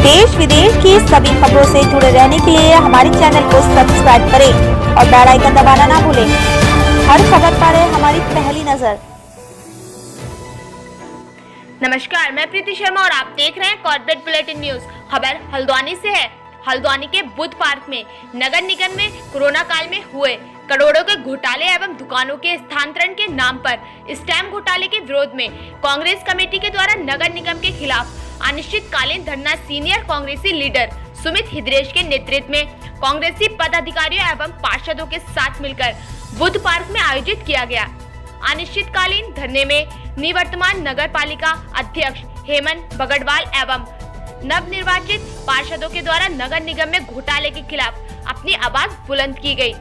देश विदेश की सभी खबरों से जुड़े रहने के लिए हमारे चैनल को सब्सक्राइब करें और बेल आइकन दबाना ना भूलें। हर खबर पर है हमारी पहली नजर। नमस्कार, मैं प्रीति शर्मा और आप देख रहे हैं कॉर्पोरेट बुलेटिन न्यूज। खबर हल्द्वानी से है। हल्द्वानी के बुद्ध पार्क में नगर निगम में कोरोना काल में हुए करोड़ों के घोटाले एवं दुकानों के स्थानांतरण के नाम पर स्टैम्प घोटाले के विरोध में कांग्रेस कमेटी के द्वारा नगर निगम के खिलाफ अनिश्चितकालीन धरना सीनियर कांग्रेसी लीडर सुमित हिद्रेश के नेतृत्व में कांग्रेसी पदाधिकारियों एवं पार्षदों के साथ मिलकर बुद्ध पार्क में आयोजित किया गया। अनिश्चितकालीन धरने में निवर्तमान नगर पालिका अध्यक्ष हेमंत बगड़वाल एवं नवनिर्वाचित पार्षदों के द्वारा नगर निगम में घोटाले के खिलाफ अपनी आवाज बुलंद की गई।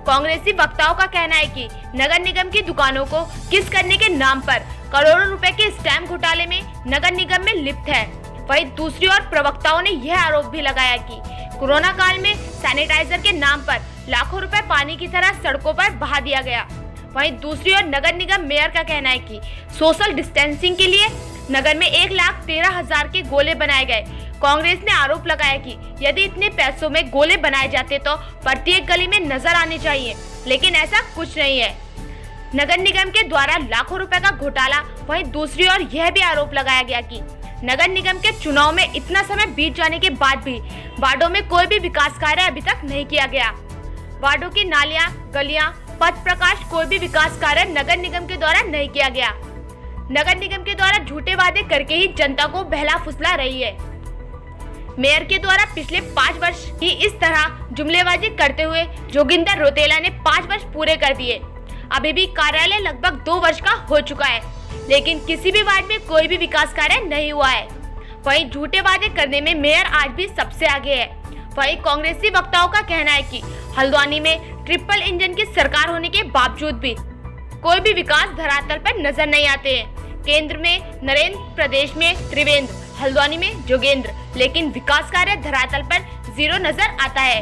कांग्रेसी वक्ताओं का कहना है कि नगर निगम की दुकानों को किस करने के नाम पर करोड़ों रुपए के स्टैम्प घोटाले में नगर निगम में लिप्त है। वहीं दूसरी ओर प्रवक्ताओं ने यह आरोप भी लगाया कि कोरोना काल में सैनिटाइजर के नाम पर लाखों रुपए पानी की तरह सड़कों पर बहा दिया गया। वहीं दूसरी ओर नगर निगम मेयर का कहना है कि सोशल डिस्टेंसिंग के लिए नगर में 1,13,000 के गोले बनाए गए। कांग्रेस ने आरोप लगाया कि यदि इतने पैसों में गोले बनाए जाते तो प्रत्येक गली में नजर आने चाहिए, लेकिन ऐसा कुछ नहीं है। नगर निगम के द्वारा लाखों रुपए का घोटाला। वहीं दूसरी ओर यह भी आरोप लगाया गया कि नगर निगम के चुनाव में इतना समय बीत जाने के बाद भी वार्डों में कोई भी विकास कार्य अभी तक नहीं किया गया। वार्डों की नालियां, गलियां, पथ प्रकाश, कोई भी विकास कार्य नगर निगम के द्वारा नहीं किया गया। नगर निगम के द्वारा झूठे वादे करके ही जनता को बहला फुसला रही है। मेयर के द्वारा पिछले 5 वर्ष ही इस तरह जुमलेबाजी करते हुए जोगिंदर रोतेला ने 5 वर्ष पूरे कर दिए। अभी भी कार्यालय लगभग 2 वर्ष का हो चुका है, लेकिन किसी भी वार्ड में कोई भी विकास कार्य नहीं हुआ है। वहीं झूठे वादे करने में मेयर आज भी सबसे आगे है। वहीं कांग्रेसी वक्ताओं का कहना है कि हल्द्वानी में ट्रिपल इंजन की सरकार होने के बावजूद भी कोई भी विकास धरातल पर नजर नहीं आते हैं। केंद्र में नरेंद्र, प्रदेश में त्रिवेंद्र, हल्द्वानी में जोगेंद्र, लेकिन विकास कार्य धरातल पर जीरो नजर आता है।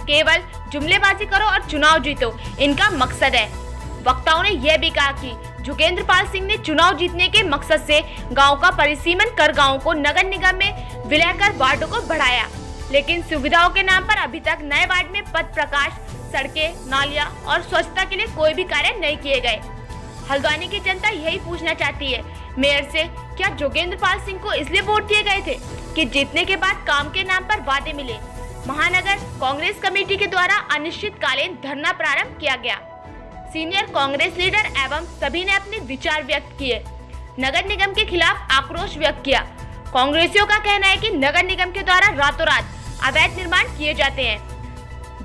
केवल जुमलेबाजी करो और चुनाव जीतो, इनका मकसद है। वक्ताओं ने यह भी कहा कि जोगेंद्र पाल सिंह ने चुनाव जीतने के मकसद से गांव का परिसीमन कर गांव को नगर निगम में विलय कर वार्डों को बढ़ाया, लेकिन सुविधाओं के नाम पर अभी तक नए वार्ड में पथ प्रकाश, सड़कें, नालियां और स्वच्छता के लिए कोई भी कार्य नहीं किए गए। हल्द्वानी की जनता यही पूछना चाहती है मेयर से, क्या जोगेंद्र पाल सिंह को इसलिए वोट दिए गए थे कि जीतने के बाद काम के नाम पर वादे मिले। महानगर कांग्रेस कमेटी के द्वारा अनिश्चितकालीन धरना प्रारंभ किया गया। सीनियर कांग्रेस लीडर एवं सभी ने अपने विचार व्यक्त किए। नगर निगम के खिलाफ आक्रोश व्यक्त किया। कांग्रेसियों का कहना है कि नगर निगम के द्वारा रातों रात अवैध निर्माण किए जाते हैं।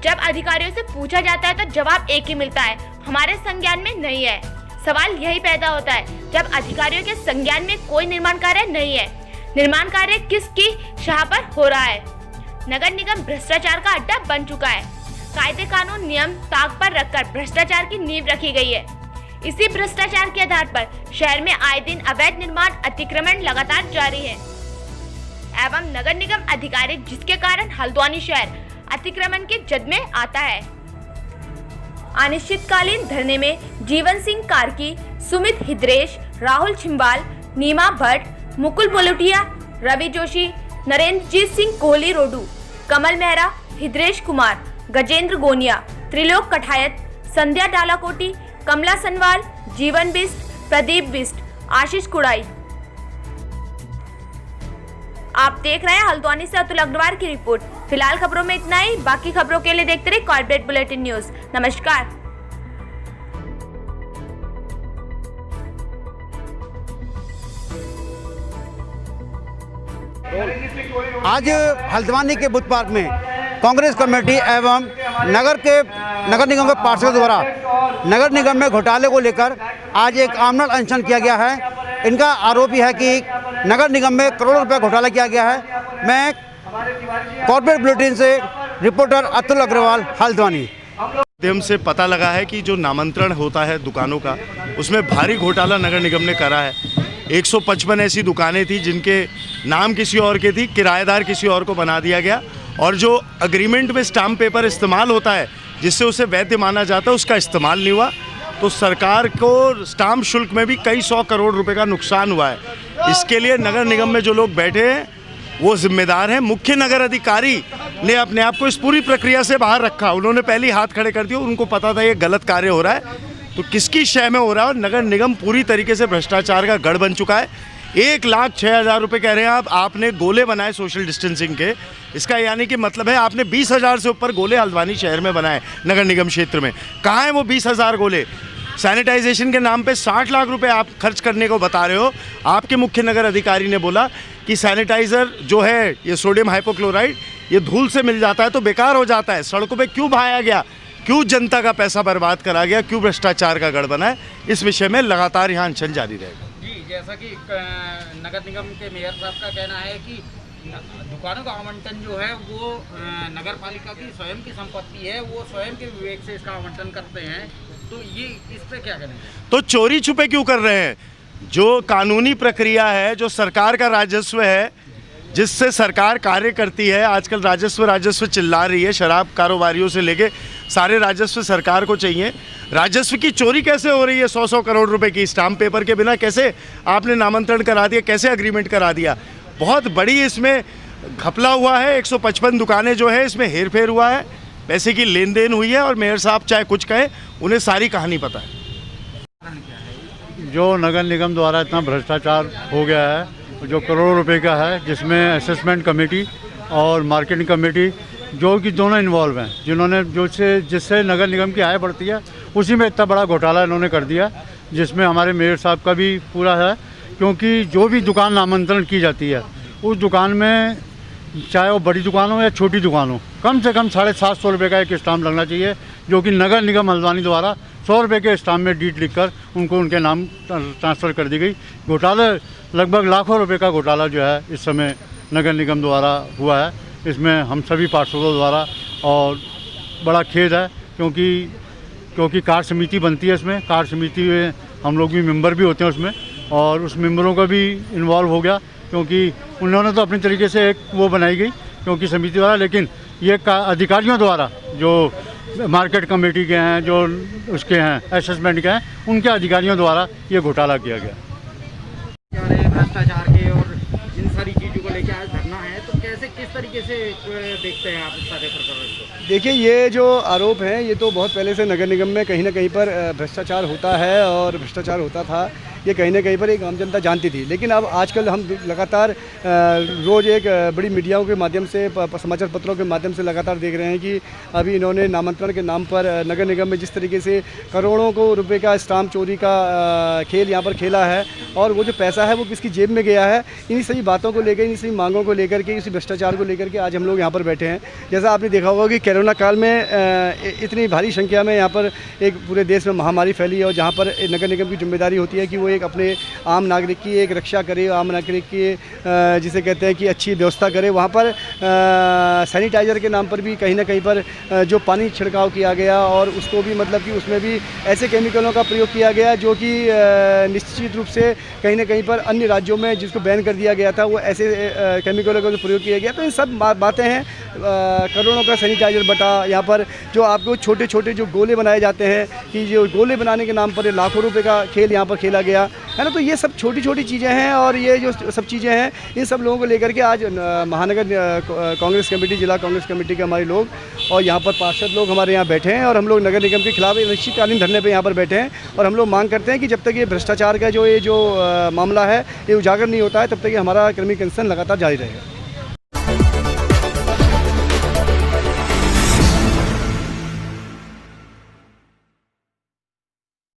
जब अधिकारियों से पूछा जाता है तो जवाब एक ही मिलता है, हमारे संज्ञान में नहीं है। सवाल यही पैदा होता है जब अधिकारियों के संज्ञान में कोई निर्माण कार्य नहीं है, निर्माण कार्य किसकी शाह पर हो रहा है। नगर निगम भ्रष्टाचार का अड्डा बन चुका है। कायदे कानून नियम ताक पर रखकर भ्रष्टाचार की नींव रखी गई है। इसी भ्रष्टाचार के आधार पर शहर में आए दिन अवैध निर्माण, अतिक्रमण लगातार जारी है एवं नगर निगम अधिकारी, जिसके कारण हल्द्वानी शहर अतिक्रमण के जद में आता है। अनिश्चितकालीन धरने में जीवन सिंह कार्की, सुमित हिद्रेश, राहुल छिंबाल, नीमा भट्ट, मुकुल बोलुटिया, रवि जोशी, नरेंद्रजीत सिंह कोहली रोडू, कमल मेहरा, हिद्रेश कुमार, गजेंद्र गोनिया, त्रिलोक कठायत, संध्या डालाकोटी, कमला सनवाल, जीवन बिस्ट, प्रदीप बिस्ट, आशीष कुड़ाई। आप देख रहे हैं हल्द्वानी से अतुल अग्रवाल की रिपोर्ट। फिलहाल खबरों में इतना ही। बाकी खबरों के लिए देखते रहिए कॉर्पोरेट बुलेटिन न्यूज। नमस्कार। आज हल्द्वानी के बुद्ध पार्क में कांग्रेस कमेटी एवं नगर निगम के पार्षदों द्वारा नगर निगम में घोटाले को लेकर आज एक आमरण अनशन किया गया है। इनका आरोप यह है कि नगर निगम में करोड़ों रुपए घोटाला किया गया है। मैं कॉर्पोरेट बुलेटिन से रिपोर्टर अतुल अग्रवाल, हल्द्वानी। माध्यम से पता लगा है कि जो नामांतरण होता है दुकानों का, उसमें भारी घोटाला नगर निगम ने करा है। 155 ऐसी दुकानें थी जिनके नाम किसी और के थी, किराएदार किसी और को बना दिया गया, और जो अग्रीमेंट में स्टाम्प पेपर इस्तेमाल होता है जिससे उसे वैध माना जाता है, उसका इस्तेमाल नहीं हुआ। तो सरकार को स्टाम्प शुल्क में भी कई 100 करोड़ रुपए का नुकसान हुआ है। इसके लिए नगर निगम में जो लोग बैठे हैं वो जिम्मेदार हैं। मुख्य नगर अधिकारी ने अपने आप को इस पूरी प्रक्रिया से बाहर रखा, उन्होंने पहले ही हाथ खड़े कर दिए। उनको पता था ये गलत कार्य हो रहा है, तो किसकी शय में हो रहा है। और नगर निगम पूरी तरीके से भ्रष्टाचार का गढ़ बन चुका है। 1,06,000 रुपये कह रहे हैं आप, आपने गोले बनाए सोशल डिस्टेंसिंग के, इसका यानी कि मतलब है आपने 20,000 से ऊपर गोले हल्द्वानी शहर में बनाए नगर निगम क्षेत्र में। कहाँ हैं वो 20,000 गोले? सैनिटाइजेशन के नाम पे 60 लाख रुपए आप खर्च करने को बता रहे हो। आपके मुख्य नगर अधिकारी ने बोला कि सैनिटाइज़र जो है ये सोडियम हाइपोक्लोराइड ये धूल से मिल जाता है तो बेकार हो जाता है। सड़कों पे क्यों बहाया गया, क्यों जनता का पैसा बर्बाद करा गया, क्यों भ्रष्टाचार का गढ़ बना है, इस विषय में लगातार यहाँ अनशन जारी रहेगा। जी, जैसा कि नगर निगम के मेयर साहब का कहना है कि दुकानों का आवंटन जो है वो नगर पालिका की स्वयं की संपत्ति है, वो स्वयं के विवेक से इसका आवंटन करते हैं, तो ये इस पे क्या करें? तो चोरी छुपे क्यों कर रहे हैं? जो कानूनी प्रक्रिया है, जो सरकार का राजस्व है, जिससे सरकार कार्य करती है, आजकल राजस्व चिल्ला रही है, शराब कारोबारियों से लेके सारे राजस्व सरकार को चाहिए। राजस्व की चोरी कैसे हो रही है? 100-100 करोड़ रुपए की स्टाम्प पेपर के बिना कैसे आपने नामांतरण करा दिया, कैसे अग्रीमेंट करा दिया? बहुत बड़ी इसमें घपला हुआ है। 155 दुकानें जो है इसमें हेरफेर हुआ है, पैसे की लेन देन हुई है, और मेयर साहब चाहे कुछ कहें, उन्हें सारी कहानी पता है। जो नगर निगम द्वारा इतना भ्रष्टाचार हो गया है, जो करोड़ों रुपए का है, जिसमें असेसमेंट कमेटी और मार्केटिंग कमेटी जो कि दोनों इन्वॉल्व हैं, जिन्होंने जिससे नगर निगम की आय बढ़ती है, उसी में इतना बड़ा घोटाला इन्होंने कर दिया, जिसमें हमारे मेयर साहब का भी पूरा है। क्योंकि जो भी दुकान नामांतरण की जाती है, उस दुकान में चाहे वो बड़ी दुकान हो या छोटी दुकान हो, कम से कम 750 रुपये का एक स्टाम्प लगना चाहिए, जो कि नगर निगम हल्द्वानी द्वारा 100 रुपये के स्टाम्प में डीट लिखकर उनको उनके नाम ट्रांसफ़र कर दी गई। घोटाला लगभग लाखों रुपए का घोटाला जो है इस समय नगर निगम द्वारा हुआ है। इसमें हम सभी पार्षदों द्वारा और बड़ा खेद है, क्योंकि कार्य समिति बनती है, इसमें कार्य समिति में हम लोग भी मेंबर भी होते हैं उसमें, और उस मेंबरों का भी इन्वॉल्व हो गया, क्योंकि उन्होंने तो अपनी तरीके से एक वो बनाई गई क्योंकि समिति द्वारा, लेकिन ये अधिकारियों द्वारा जो मार्केट कमेटी के हैं, जो उसके हैं असेसमेंट के हैं, उनके अधिकारियों द्वारा ये घोटाला किया गया। भ्रष्टाचार के और इन सारी चीज़ों को लेकर आज धरना है, तो कैसे किस तरीके से देखते हैं आप इस सारे प्रकरण को? देखिए, ये जो आरोप हैं ये तो बहुत पहले से नगर निगम में कहीं ना कहीं पर भ्रष्टाचार होता है और भ्रष्टाचार होता था, ये कहीं ना कहीं पर एक आम जनता जानती थी। लेकिन अब आजकल हम लगातार रोज़ एक बड़ी मीडियाओं के माध्यम से, समाचार पत्रों के माध्यम से लगातार देख रहे हैं कि अभी इन्होंने नामांतरण के नाम पर नगर निगम में जिस तरीके से करोड़ों को रुपए का स्टाम्प चोरी का खेल यहाँ पर खेला है, और वो जो पैसा है वो किसकी जेब में गया है, इन्हीं सभी बातों को लेकर, इन्हीं सभी मांगों को लेकर के, इसी भ्रष्टाचार को लेकर के आज हम लोग यहाँ पर बैठे हैं। जैसा आपने देखा होगा कि कोरोना काल में इतनी भारी संख्या में यहाँ पर एक पूरे देश में महामारी फैली है, और जहाँ पर नगर निगम की जिम्मेदारी होती है कि वो एक अपने आम नागरिक की एक रक्षा करे, आम नागरिक की जिसे कहते हैं कि अच्छी व्यवस्था करे। वहाँ पर सैनिटाइज़र के नाम पर भी कहीं ना कहीं पर जो पानी छिड़काव किया गया, और उसको भी मतलब कि उसमें भी ऐसे केमिकलों का प्रयोग किया गया जो कि निश्चित रूप से कहीं ना कहीं पर अन्य राज्यों में जिसको बैन कर दिया गया था, वो ऐसे केमिकलों का प्रयोग किया गया। तो इन सब बातें हैं। करोड़ों का सैनिटाइज़र बटा, यहाँ पर जो आपको छोटे छोटे जो गोले बनाए जाते हैं, कि जो गोले बनाने के नाम पर लाखों रुपए का खेल यहाँ पर खेला गया है ना। तो ये सब छोटी छोटी चीज़ें हैं, और ये जो सब चीज़ें हैं, इन सब लोगों को लेकर के आज महानगर कांग्रेस कमेटी, जिला कांग्रेस कमेटी के हमारे लोग और यहाँ पर पार्षद लोग हमारे यहाँ बैठे हैं, और हम लोग नगर निगम के खिलाफ अनिश्चितकालीन धरने पर यहाँ पर बैठे हैं। और हम लोग मांग करते हैं कि जब तक ये भ्रष्टाचार का जो मामला है ये उजागर नहीं होता है, तब तक ये हमारा कर्मी कंसर्न लगातार जारी रहेगा।